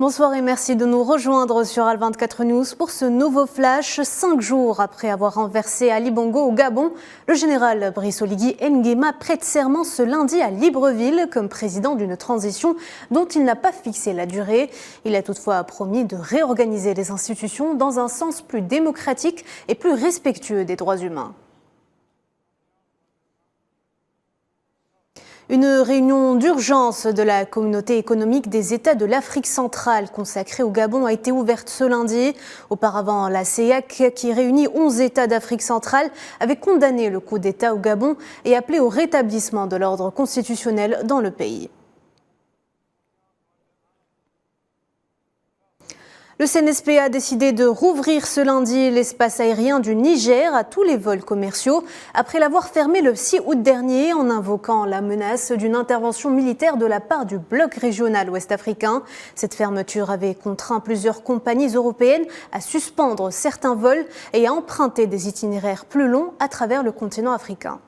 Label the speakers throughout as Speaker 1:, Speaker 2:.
Speaker 1: Bonsoir et merci de nous rejoindre sur Al24 News pour ce nouveau flash. 5 jours après avoir renversé Ali Bongo au Gabon, le général Brice Oligui Nguema prête serment ce lundi à Libreville comme président d'une transition dont il n'a pas fixé la durée. Il a toutefois promis de réorganiser les institutions dans un sens plus démocratique et plus respectueux des droits humains. Une réunion d'urgence de la communauté économique des États de l'Afrique centrale consacrée au Gabon a été ouverte ce lundi. Auparavant, la CEEAC, qui réunit 11 États d'Afrique centrale, avait condamné le coup d'État au Gabon et appelé au rétablissement de l'ordre constitutionnel dans le pays. Le CNSP a décidé de rouvrir ce lundi l'espace aérien du Niger à tous les vols commerciaux, après l'avoir fermé le 6 août dernier en invoquant la menace d'une intervention militaire de la part du bloc régional ouest-africain. Cette fermeture avait contraint plusieurs compagnies européennes à suspendre certains vols et à emprunter des itinéraires plus longs à travers le continent africain.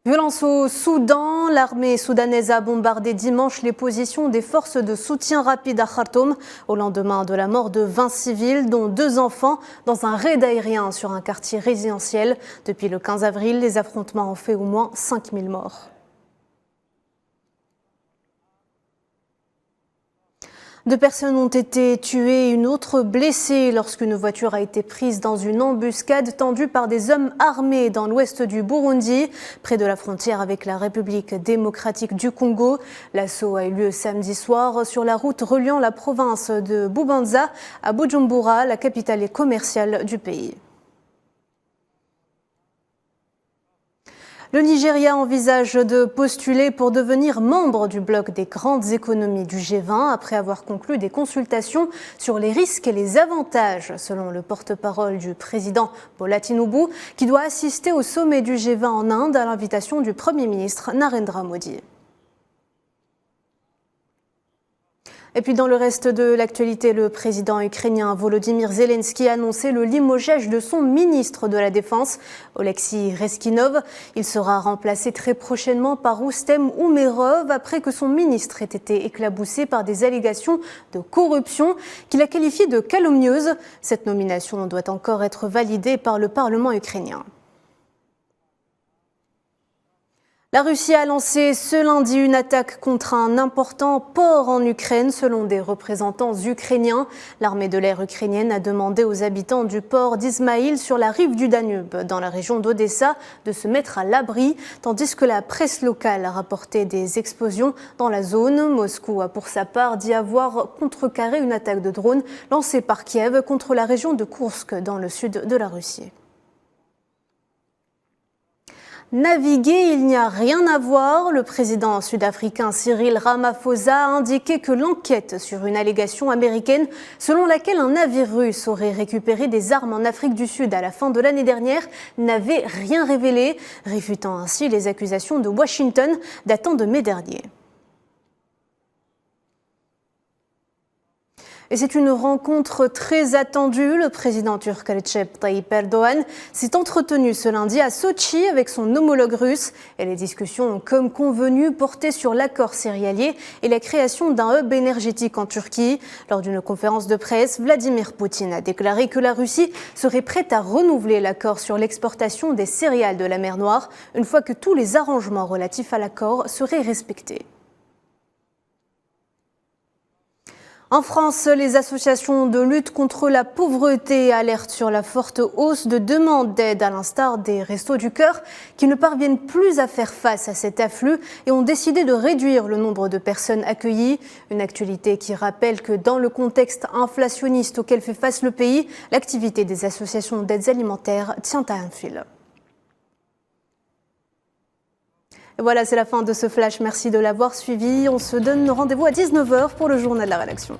Speaker 1: Violence au Soudan, l'armée soudanaise a bombardé dimanche les positions des forces de soutien rapide à Khartoum au lendemain de la mort de 20 civils, dont 2 enfants, dans un raid aérien sur un quartier résidentiel. Depuis le 15 avril, les affrontements ont fait au moins 5000 morts. 2 personnes ont été tuées et une autre blessée lorsqu'une voiture a été prise dans une embuscade tendue par des hommes armés dans l'ouest du Burundi, près de la frontière avec la République démocratique du Congo. L'assaut a eu lieu samedi soir sur la route reliant la province de Bubanza à Bujumbura, la capitale commerciale du pays. Le Nigeria envisage de postuler pour devenir membre du bloc des grandes économies du G20 après avoir conclu des consultations sur les risques et les avantages, selon le porte-parole du président Bola Tinubu, qui doit assister au sommet du G20 en Inde à l'invitation du Premier ministre Narendra Modi. Et puis dans le reste de l'actualité, le président ukrainien Volodymyr Zelensky a annoncé le limogeage de son ministre de la Défense, Oleksiy Rezkinov. Il sera remplacé très prochainement par Roustem Umerov après que son ministre ait été éclaboussé par des allégations de corruption qu'il a qualifiées de calomnieuses. Cette nomination doit encore être validée par le Parlement ukrainien. La Russie a lancé ce lundi une attaque contre un important port en Ukraine, selon des représentants ukrainiens. L'armée de l'air ukrainienne a demandé aux habitants du port d'Izmaïl sur la rive du Danube, dans la région d'Odessa, de se mettre à l'abri, tandis que la presse locale a rapporté des explosions dans la zone. Moscou a pour sa part dit avoir contrecarré une attaque de drone lancée par Kiev contre la région de Koursk, dans le sud de la Russie. Naviguer, il n'y a rien à voir. Le président sud-africain Cyril Ramaphosa a indiqué que l'enquête sur une allégation américaine selon laquelle un navire russe aurait récupéré des armes en Afrique du Sud à la fin de l'année dernière n'avait rien révélé, réfutant ainsi les accusations de Washington datant de mai dernier. Et c'est une rencontre très attendue. Le président turc Recep Tayyip Erdoğan s'est entretenu ce lundi à Sotchi avec son homologue russe. Et les discussions ont, comme convenu, porté sur l'accord céréalier et la création d'un hub énergétique en Turquie. Lors d'une conférence de presse, Vladimir Poutine a déclaré que la Russie serait prête à renouveler l'accord sur l'exportation des céréales de la mer Noire, une fois que tous les arrangements relatifs à l'accord seraient respectés. En France, les associations de lutte contre la pauvreté alertent sur la forte hausse de demandes d'aide, à l'instar des Restos du Cœur, qui ne parviennent plus à faire face à cet afflux et ont décidé de réduire le nombre de personnes accueillies. Une actualité qui rappelle que dans le contexte inflationniste auquel fait face le pays, l'activité des associations d'aides alimentaires tient à un fil. Et voilà, c'est la fin de ce flash. Merci de l'avoir suivi. On se donne rendez-vous à 19 h pour le journal de la rédaction.